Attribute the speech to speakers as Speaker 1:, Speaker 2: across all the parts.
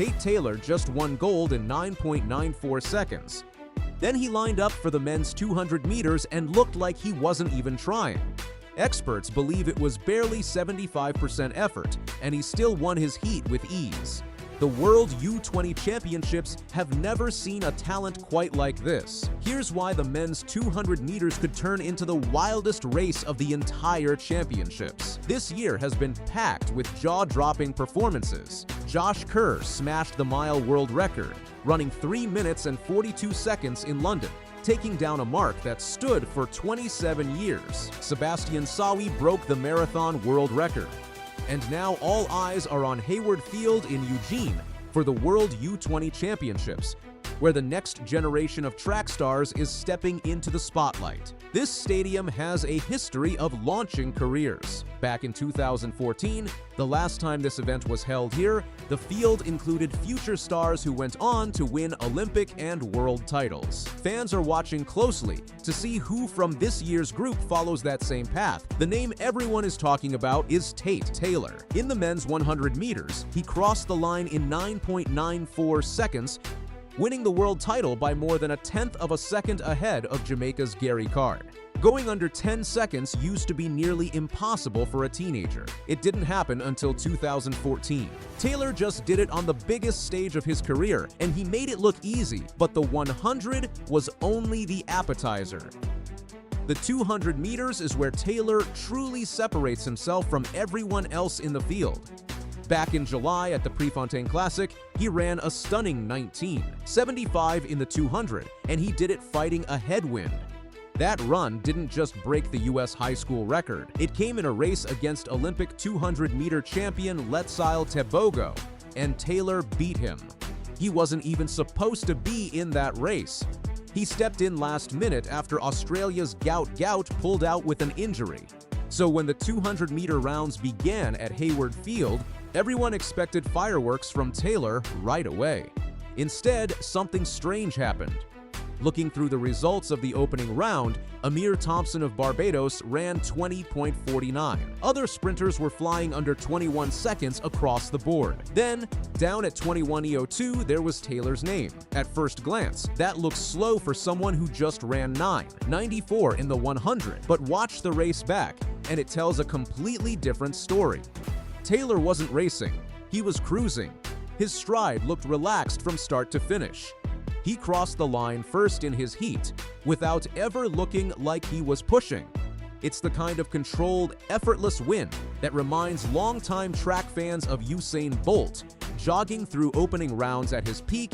Speaker 1: Tate Taylor just won gold in 9.94 seconds. Then he lined up for the men's 200 meters and looked like he wasn't even trying. Experts believe it was barely 75% effort, and he still won his heat with ease. The World U20 Championships have never seen a talent quite like this. Here's why the men's 200 meters could turn into the wildest race of the entire championships. This year has been packed with jaw-dropping performances. Josh Kerr smashed the mile world record, running 3 minutes and 42 seconds in London, taking down a mark that stood for 27 years. Sebastian Sawi broke the marathon world record. And now all eyes are on Hayward Field in Eugene for the World U20 Championships, where the next generation of track stars is stepping into the spotlight. This stadium has a history of launching careers. Back in 2014, the last time this event was held here, the field included future stars who went on to win Olympic and world titles. Fans are watching closely to see who from this year's group follows that same path. The name everyone is talking about is Tate Taylor. In the men's 100 meters, he crossed the line in 9.94 seconds, winning the world title by more than 1/10 of a second ahead of Jamaica's Gary Card. Going under 10 seconds used to be nearly impossible for a teenager. It didn't happen until 2014. Taylor just did it on the biggest stage of his career, and he made it look easy, but the 100 was only the appetizer. The 200 meters is where Taylor truly separates himself from everyone else in the field. Back in July at the Prefontaine Classic, he ran a stunning 19.75 in the 200, and he did it fighting a headwind. That run didn't just break the US high school record, it came in a race against Olympic 200-meter champion Letsile Tebogo, and Taylor beat him. He wasn't even supposed to be in that race. He stepped in last minute after Australia's Gout pulled out with an injury. So when the 200-meter rounds began at Hayward Field, everyone expected fireworks from Taylor right away. Instead, something strange happened. Looking through the results of the opening round, Amir Thompson of Barbados ran 20.49. Other sprinters were flying under 21 seconds across the board. Then, down at 21.02, there was Taylor's name. At first glance, that looks slow for someone who just ran 9.94 in the 100. But watch the race back, and it tells a completely different story. Taylor wasn't racing, he was cruising. His stride looked relaxed from start to finish. He crossed the line first in his heat, without ever looking like he was pushing. It's the kind of controlled, effortless win that reminds longtime track fans of Usain Bolt, jogging through opening rounds at his peak,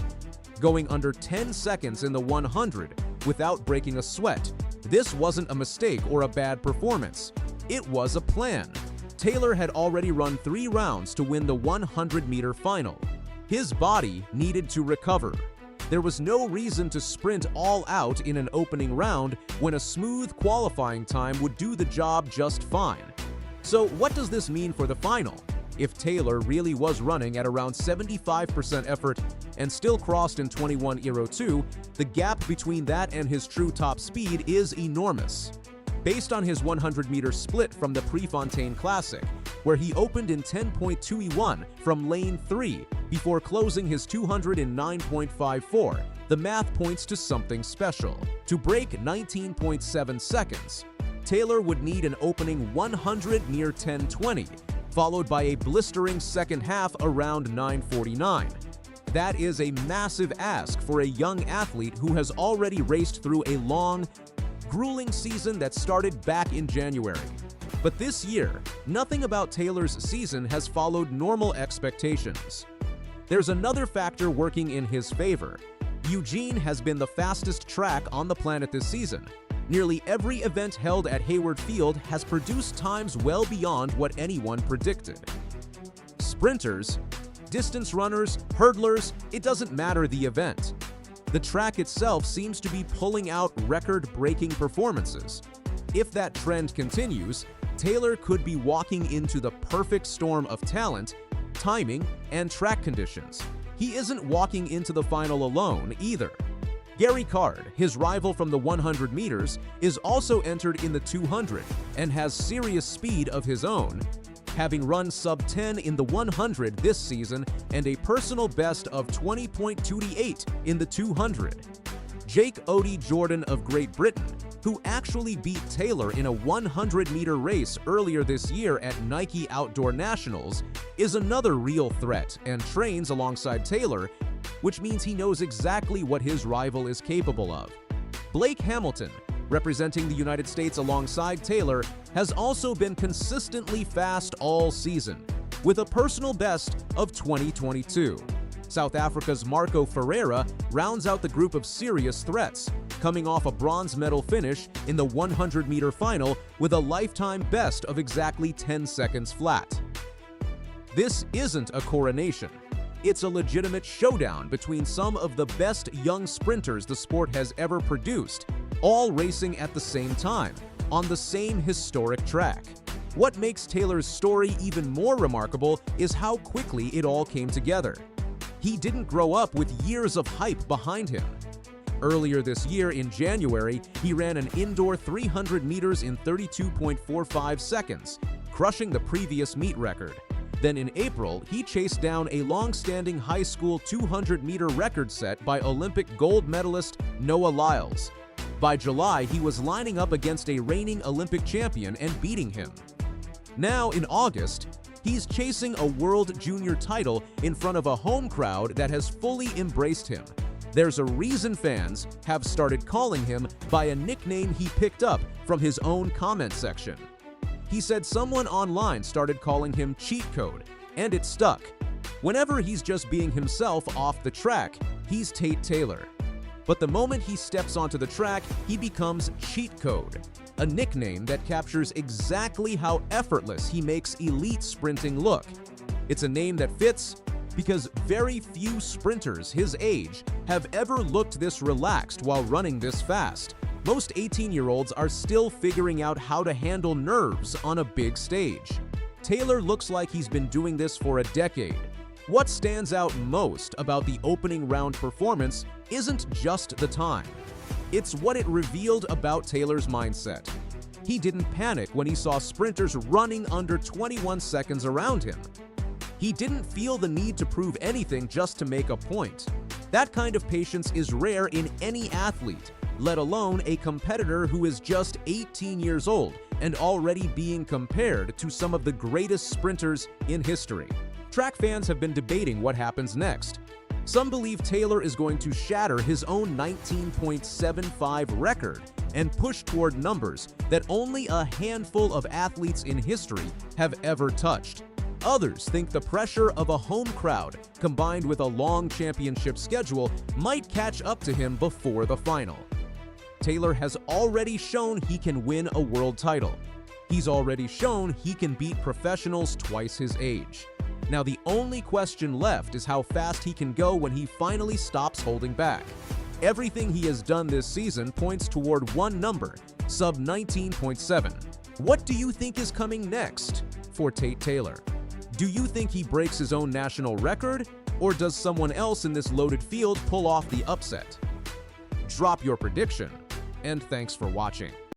Speaker 1: going under 10 seconds in the 100 without breaking a sweat. This wasn't a mistake or a bad performance. It was a plan. Taylor had already run 3 rounds to win the 100-meter final. His body needed to recover. There was no reason to sprint all out in an opening round when a smooth qualifying time would do the job just fine. So what does this mean for the final? If Taylor really was running at around 75% effort and still crossed in 21.02, the gap between that and his true top speed is enormous. Based on his 100-meter split from the Prefontaine Classic, where he opened in 10.2E1 from lane 3 before closing his 200 in 9.54, the math points to something special. To break 19.7 seconds, Taylor would need an opening 100 near 10:20, followed by a blistering second half around 9:49. That is a massive ask for a young athlete who has already raced through a long, grueling season that started back in January. But this year, nothing about Taylor's season has followed normal expectations. There's another factor working in his favor. Eugene has been the fastest track on the planet this season. Nearly every event held at Hayward Field has produced times well beyond what anyone predicted. Sprinters, distance runners, hurdlers, it doesn't matter the event. The track itself seems to be pulling out record-breaking performances. If that trend continues, Taylor could be walking into the perfect storm of talent, timing, and track conditions. He isn't walking into the final alone either. Gary Card, his rival from the 100 meters, is also entered in the 200 and has serious speed of his own. having run sub-10 in the 100 this season and a personal best of 20.28 in the 200. Jake Odie Jordan of Great Britain, who actually beat Taylor in a 100-meter race earlier this year at Nike Outdoor Nationals, is another real threat and trains alongside Taylor, which means he knows exactly what his rival is capable of. Blake Hamilton, representing the United States alongside Taylor, has also been consistently fast all season, with a personal best of 2022. South Africa's Marco Ferreira rounds out the group of serious threats, coming off a bronze medal finish in the 100-meter final with a lifetime best of exactly 10 seconds flat. This isn't a coronation. It's a legitimate showdown between some of the best young sprinters the sport has ever produced, all racing at the same time, on the same historic track. What makes Taylor's story even more remarkable is how quickly it all came together. He didn't grow up with years of hype behind him. Earlier this year, in January, he ran an indoor 300 meters in 32.45 seconds, crushing the previous meet record. Then in April, he chased down a long-standing high school 200-meter record set by Olympic gold medalist Noah Lyles. By July, he was lining up against a reigning Olympic champion and beating him. Now, in August, he's chasing a World Junior title in front of a home crowd that has fully embraced him. There's a reason fans have started calling him by a nickname he picked up from his own comment section. He said someone online started calling him Cheat Code, and it stuck. Whenever he's just being himself off the track, he's Tate Taylor. But the moment he steps onto the track, he becomes Cheat Code, a nickname that captures exactly how effortless he makes elite sprinting look. It's a name that fits because very few sprinters his age have ever looked this relaxed while running this fast. Most 18-year-olds are still figuring out how to handle nerves on a big stage. Taylor looks like he's been doing this for a decade. What stands out most about the opening round performance isn't just the time. It's what it revealed about Taylor's mindset. He didn't panic when he saw sprinters running under 21 seconds around him. He didn't feel the need to prove anything just to make a point. That kind of patience is rare in any athlete, let alone a competitor who is just 18 years old and already being compared to some of the greatest sprinters in history. Track fans have been debating what happens next. Some believe Taylor is going to shatter his own 19.75 record and push toward numbers that only a handful of athletes in history have ever touched. Others think the pressure of a home crowd combined with a long championship schedule might catch up to him before the final. Taylor has already shown he can win a world title. He's already shown he can beat professionals twice his age. Now the only question left is how fast he can go when he finally stops holding back. Everything he has done this season points toward one number, sub 19.7. What do you think is coming next for Tate Taylor? Do you think he breaks his own national record, or does someone else in this loaded field pull off the upset? Drop your prediction, and thanks for watching.